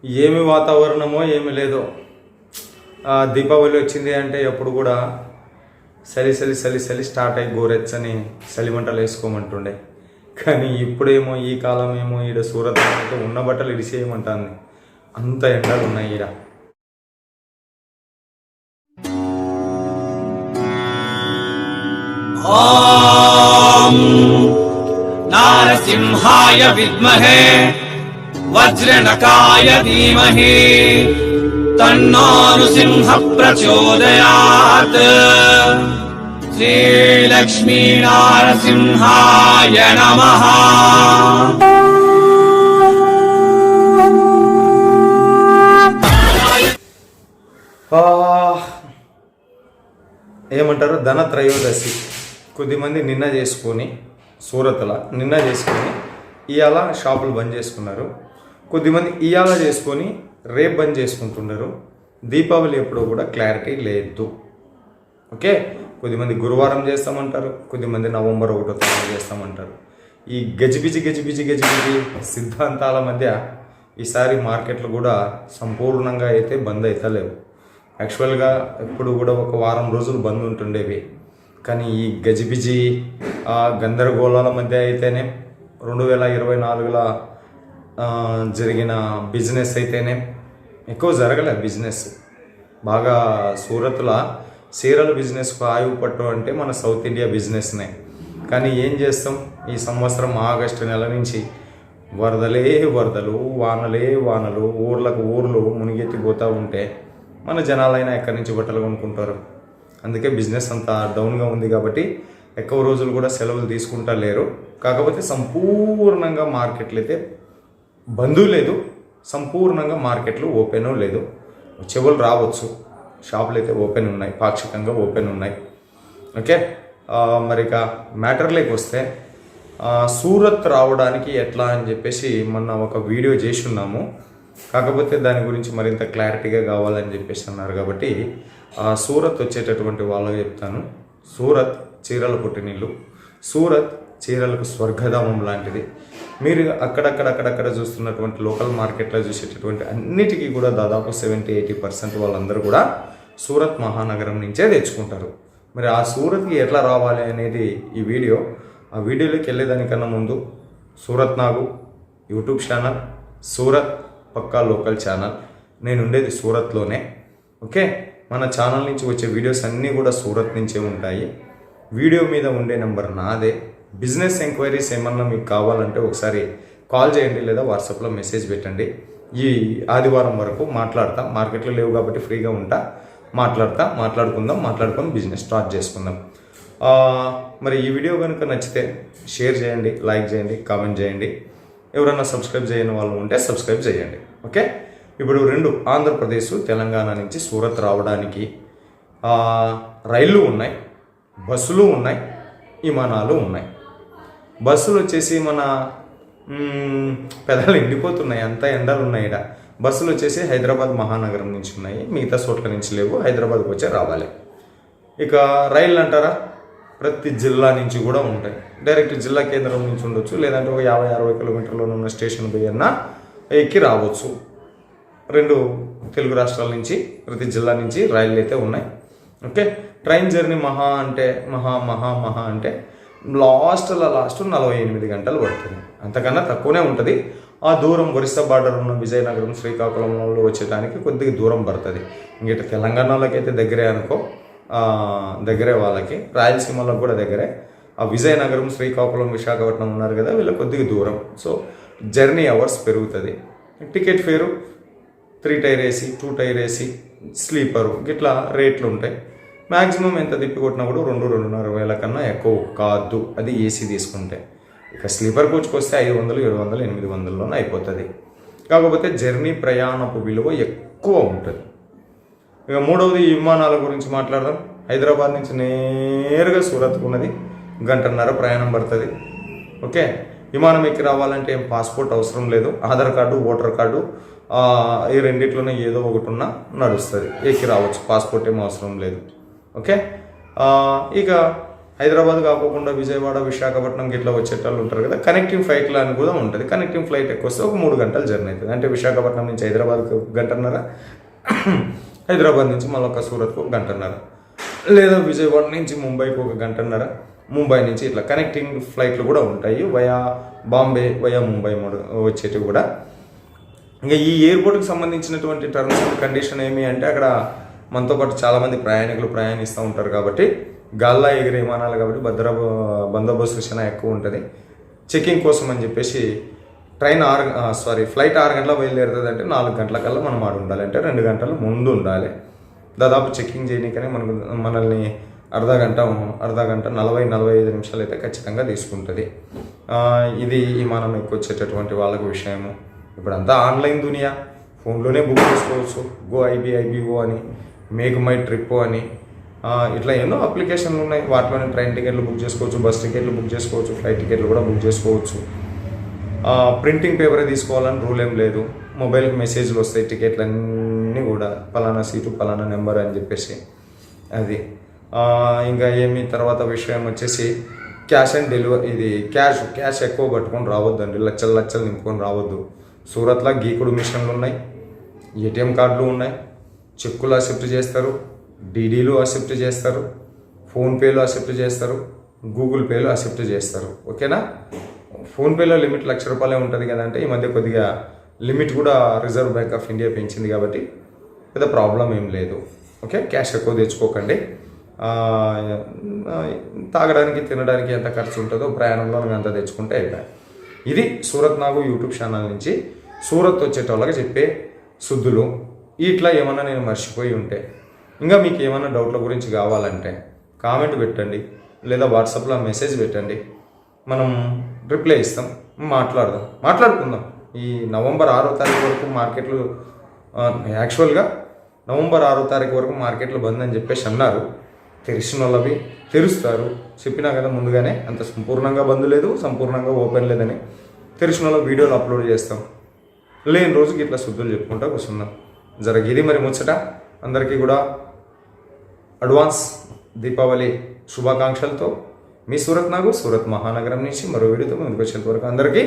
ఏమి వాతావరణమో ఏమి లేదో. దీపావళి వచ్చింది అంటే ఎప్పుడు కూడా చలి చలి చలి చలి స్టార్ట్ అయ్యి గోరెచ్చని చలిమంటలు వేసుకోమంటుండే. కానీ ఇప్పుడేమో ఈ కాలం ఏమో ఈడ సూరత్ అయితే ఉన్న బట్టలు ఇడిసేయమంటుంది. అంత ఎండలు ఉన్నాయి ఈడ. నారసింహాయ విద్మహే వజ్రనకాయ ధీమహి తన్నో నృసింహ ప్రచోదయాత్. శ్రీలక్ష్మీ నారసింహాయ నమః. ఏమంటారు, ధనత్రయోదశి కొద్దిమంది నిన్న చేసుకొని సూరత్లో నిన్న చేసుకొని ఇవాళ షాపులు బంద్ చేసుకున్నారు. కొద్దిమంది ఇవాళ చేసుకొని రేపు బంద్ చేసుకుంటున్నారు. దీపావళి ఎప్పుడో కూడా క్లారిటీ లేదు. ఓకే, కొద్దిమంది గురువారం చేస్తామంటారు, కొద్దిమంది నవంబర్ 1వ తారీఖు చేస్తామంటారు. ఈ గజిబిజి గజిబిజి గజిబిజి సిద్ధాంతాల మధ్య ఈసారి మార్కెట్లు కూడా సంపూర్ణంగా అయితే బంద్ అయితే లేవు. యాక్చువల్గా ఎప్పుడు కూడా ఒక వారం రోజులు బంద్ ఉంటుండేవి. కానీ ఈ గజిబిజి గందరగోళాల మధ్య అయితేనే 2024లో జరిగిన బిజినెస్ అయితేనే ఎక్కువ జరగలే. బిజినెస్ బాగా సూరత్లో చీరల బిజినెస్కు ఆయువు పట్టు అంటే మన సౌత్ ఇండియా బిజినెస్నే. కానీ ఏం చేస్తాం, ఈ సంవత్సరం ఆగస్టు నెల నుంచి వరదలే వరదలు, వానలే వానలు, ఊర్లకు ఊర్లు మునిగెత్తిపోతూ ఉంటే మన జనాలైనా ఎక్కడి నుంచి బట్టలు కొనుక్కుంటారు. అందుకే బిజినెస్ అంతా డౌన్గా ఉంది. కాబట్టి ఎక్కువ రోజులు కూడా సెలవులు తీసుకుంటా లేరు. కాకపోతే సంపూర్ణంగా మార్కెట్లు అయితే బంద్ లేదు, సంపూర్ణంగా మార్కెట్లు ఓపెన్ లేదు. వచ్చేవాళ్ళు రావచ్చు, షాపులు అయితే ఓపెన్ ఉన్నాయి, పాక్షికంగా ఓపెన్ ఉన్నాయి. ఓకే, మరి ఇక మ్యాటర్లోకి వస్తే సూరత్ రావడానికి ఎట్లా అని చెప్పేసి మొన్న ఒక వీడియో చేసి ఉన్నాము. కాకపోతే దాని గురించి మరింత క్లారిటీగా కావాలని చెప్పేసి అన్నారు. కాబట్టి సూరత్ వచ్చేటటువంటి వాళ్ళకి చెప్తాను. సూరత్ చీరల పుట్టినిల్లు, సూరత్ చీరలకు స్వర్గధామం లాంటిది. మీరు అక్కడక్కడ చూస్తున్నటువంటి లోకల్ మార్కెట్లో చూసేటటువంటి అన్నిటికీ కూడా దాదాపు 70-80% వాళ్ళందరూ కూడా సూరత్ మహానగరం నుంచే తెచ్చుకుంటారు. మరి ఆ సూరత్కి ఎట్లా రావాలి అనేది ఈ వీడియో. ఆ వీడియోలోకి వెళ్ళేదానికన్నా ముందు సూరత్ నాగు యూట్యూబ్ ఛానల్, సూరత్ పక్కా లోకల్ ఛానల్. నేను ఉండేది సూరత్లోనే. ఓకే, మన ఛానల్ నుంచి వచ్చే వీడియోస్ అన్నీ కూడా సూరత్ నుంచే ఉంటాయి. వీడియో మీద ఉండే నెంబర్ నాదే. బిజినెస్ ఎంక్వైరీస్ ఏమన్నా మీకు కావాలంటే ఒకసారి కాల్ చేయండి లేదా వాట్సాప్లో మెసేజ్ పెట్టండి. ఈ ఆదివారం వరకు మాట్లాడతా. మార్కెట్లో లేవు కాబట్టి ఫ్రీగా ఉంటా, మాట్లాడుకొని బిజినెస్ స్టార్ట్ చేసుకుందాం. మరి ఈ వీడియో కనుక నచ్చితే షేర్ చేయండి, లైక్ చేయండి, కామెంట్ చేయండి. ఎవరన్నా సబ్స్క్రైబ్ చేయని వాళ్ళు ఉంటే సబ్స్క్రైబ్ చేయండి. ఓకే, ఇప్పుడు రెండు ఆంధ్రప్రదేశ్ తెలంగాణ నుంచి సూరత్ రావడానికి రైళ్ళు ఉన్నాయి, బస్సులు ఉన్నాయి, విమానాలు ఉన్నాయి. బస్సులు వచ్చేసి మన పెదాలు ఎండిపోతున్నాయి, అంత ఎండలు ఉన్నాయి. ఇక్కడ బస్సులు వచ్చేసి హైదరాబాద్ మహానగరం నుంచి ఉన్నాయి, మిగతా చోట్ల నుంచి లేవు. హైదరాబాద్కి వచ్చే రావాలి. ఇక రైళ్ళు అంటారా, ప్రతి జిల్లా నుంచి కూడా ఉంటాయి. డైరెక్ట్ జిల్లా కేంద్రం నుంచి ఉండొచ్చు, లేదంటే ఒక 50-60 కిలోమీటర్లో ఉన్న స్టేషన్ పోయి అన్నా ఎక్కి రావచ్చు. రెండు తెలుగు రాష్ట్రాల నుంచి ప్రతి జిల్లా నుంచి రైళ్ళు అయితే ఉన్నాయి. ఓకే, ట్రైన్ జర్నీ మహా అంటే లాస్ట్ 48 గంటలు పడుతుంది, అంతకన్నా తక్కువనే ఉంటుంది. ఆ దూరం ఒరిస్సా బార్డర్ ఉన్న విజయనగరం, శ్రీకాకుళంలో వచ్చేదానికి కొద్దిగా దూరం పడుతుంది. ఇంకట తెలంగాణలోకి అయితే దగ్గరే అనుకో, దగ్గరే వాళ్ళకి. రాయలసీమలో కూడా దగ్గరే. ఆ విజయనగరం, శ్రీకాకుళం, విశాఖపట్నం ఉన్నారు కదా, వీళ్ళకి కొద్దిగా దూరం. సో జర్నీ అవర్స్ పెరుగుతుంది. Ticket ఫేరు 3 tier AC, 2 tier AC, sleeper ఇట్లా రేట్లు ఉంటాయి. మ్యాక్సిమం ఎంత తిప్పి కొట్టినా కూడా 2-2.5 వేల కన్నా ఎక్కువ కాదు, అది ఏసీ తీసుకుంటే. ఇక స్లీపర్ కోచ్కి వస్తే 500, 700, 800లోనే అయిపోతుంది. కాకపోతే జర్నీ ప్రయాణపు విలువ ఎక్కువ ఉంటుంది. ఇక మూడవది విమానాల గురించి మాట్లాడదాం. హైదరాబాద్ నుంచి నేరుగా సూరత్కు ఉన్నది 1.5 గంటల ప్రయాణం పడుతుంది. ఓకే, విమానం ఎక్కి రావాలంటే ఏం పాస్పోర్ట్ అవసరం లేదు, ఆధార్ కార్డు, ఓటర్ కార్డు ఈ రెండిట్లోనే ఏదో ఒకటి ఉన్నా నడుస్తుంది, ఎక్కి రావచ్చు, పాస్పోర్ట్ ఏం అవసరం లేదు. ఓకే, ఇక హైదరాబాద్ కాకుండా విజయవాడ విశాఖపట్నం గిట్లా వచ్చేటోళ్ళు ఉంటారు కదా, కనెక్టింగ్ ఫ్లైట్లు అని కూడా ఉంటుంది. కనెక్టింగ్ ఫ్లైట్ ఎక్కువ వస్తే ఒక 3 గంటలు జర్నీ అవుతుంది. అంటే విశాఖపట్నం నుంచి హైదరాబాద్కి 1 గంటన్నర, హైదరాబాద్ నుంచి మళ్ళీ ఒక సూరత్కు 1 గంటన్నర, లేదా విజయవాడ నుంచి ముంబైకి 1 గంటన్నర, ముంబై నుంచి ఇట్లా కనెక్టింగ్ ఫ్లైట్లు కూడా ఉంటాయి. వయా బాంబే, వయా ముంబై వచ్చేటివి కూడా. ఇంకా ఈ ఎయిర్పోర్ట్కి సంబంధించినటువంటి టర్మ్స్ అండ్ కండిషన్ ఏమి అంటే, అక్కడ మనతో పాటు చాలామంది ప్రయాణికులు ప్రయాణిస్తూ ఉంటారు కాబట్టి, గాల్లో ఎగిరే విమానాలు కాబట్టి బందోబస్తు చాలా ఎక్కువ ఉంటుంది. చెకింగ్ కోసం అని చెప్పేసి ఫ్లైట్ 6 గంటల బయలుదేరుతుంది అంటే 4 గంటల కల్లా మనం ఆడ ఉండాలి. అంటే 2 గంటల ముందు ఉండాలి. దాదాపు చెకింగ్ చేయడానికనే మనల్ని అర్ధ గంట 40-45 నిమిషాలు అయితే ఖచ్చితంగా తీసుకుంటుంది. ఇది విమానం వచ్చేటటువంటి వాళ్ళకు విషయము. ఇప్పుడంతా ఆన్లైన్ దునియా, ఫోన్లోనే బుక్ చేసుకోవచ్చు. గో ఐబీఓ అని, మేక్ మై ట్రిప్ అని, ఇట్లా ఎన్నో అప్లికేషన్లు ఉన్నాయి. వాటిలోనే ట్రైన్ టికెట్లు బుక్ చేసుకోవచ్చు, బస్ టికెట్లు బుక్ చేసుకోవచ్చు, ఫ్లైట్ టికెట్లు కూడా బుక్ చేసుకోవచ్చు. ప్రింటింగ్ పేపరే తీసుకోవాలని రూల్ ఏం లేదు. మొబైల్కి మెసేజ్లు వస్తాయి టికెట్లన్నీ కూడా, పలానా సీటు పలానా నెంబర్ అని చెప్పేసి. అది ఇంకా ఏమి తర్వాత విషయం వచ్చేసి క్యాష్ అండ్ డెలివరీ. ఇది క్యాష్ ఎక్కువ పట్టుకొని రావద్దండి, లచ్చలు నింపుకొని రావద్దు. సూరత్లో గీకుడు మిషన్లు ఉన్నాయి, ఏటీఎం కార్డులు ఉన్నాయి, చెక్కులు అక్సెప్ట్ చేస్తారు, డీడీలు అక్సెప్ట్ చేస్తారు, ఫోన్పేలు అక్సెప్ట్ చేస్తారు, గూగుల్ పేలు అక్సెప్ట్ చేస్తారు. ఓకేనా? ఫోన్పేలో లిమిట్ ₹1,00,000 ఉంటుంది కదా. అంటే ఈ మధ్య కొద్దిగా లిమిట్ కూడా రిజర్వ్ బ్యాంక్ ఆఫ్ ఇండియా పెంచింది కాబట్టి పెద్ద ప్రాబ్లం ఏం లేదు. ఓకే, క్యాష్ ఎక్కువ తెచ్చుకోకండి. తాగడానికి తినడానికి ఎంత ఖర్చు ఉంటుందో ప్రయాణంలో అంత తెచ్చుకుంటే అయిపోయాయి. ఇది సూరత్ నాగు యూట్యూబ్ ఛానల్ నుంచి సూరత్ వచ్చేటోళ్ళకి చెప్పే శుద్ధులు. ఇట్లా ఏమన్నా నేను మర్చిపోయి ఉంటే, ఇంకా మీకు ఏమైనా డౌట్ల గురించి కావాలంటే కామెంట్ పెట్టండి, లేదా వాట్సాప్లో మెసేజ్ పెట్టండి. మనం రిప్లై ఇస్తాం, మాట్లాడుకుందాం. ఈ నవంబర్ 6వ తారీఖు వరకు మార్కెట్లు, యాక్చువల్గా నవంబర్ 6వ తారీఖు వరకు మార్కెట్లు బంద్ అని చెప్పేసి అన్నారు. తెలిసిన వాళ్ళవి తెరుస్తారు, చెప్పినా కదా ముందుగానే. అంత సంపూర్ణంగా బంద్ లేదు, సంపూర్ణంగా ఓపెన్ లేదని తెలిసిన వాళ్ళ వీడియోలు అప్లోడ్ చేస్తాం. లేని రోజుకి ఇట్లా శుద్ధులు చెప్పుకుంటా కూర్చుందాం. ఇది మరి ముచ్చట. అందరికీ కూడా అడ్వాన్స్ దీపావళి శుభాకాంక్షలతో మీ సూరత్ నాగు, సూరత్ మహానగరం నుంచి మరో వీడియోతో ముందుకు వచ్చేంత వరకు అందరికీ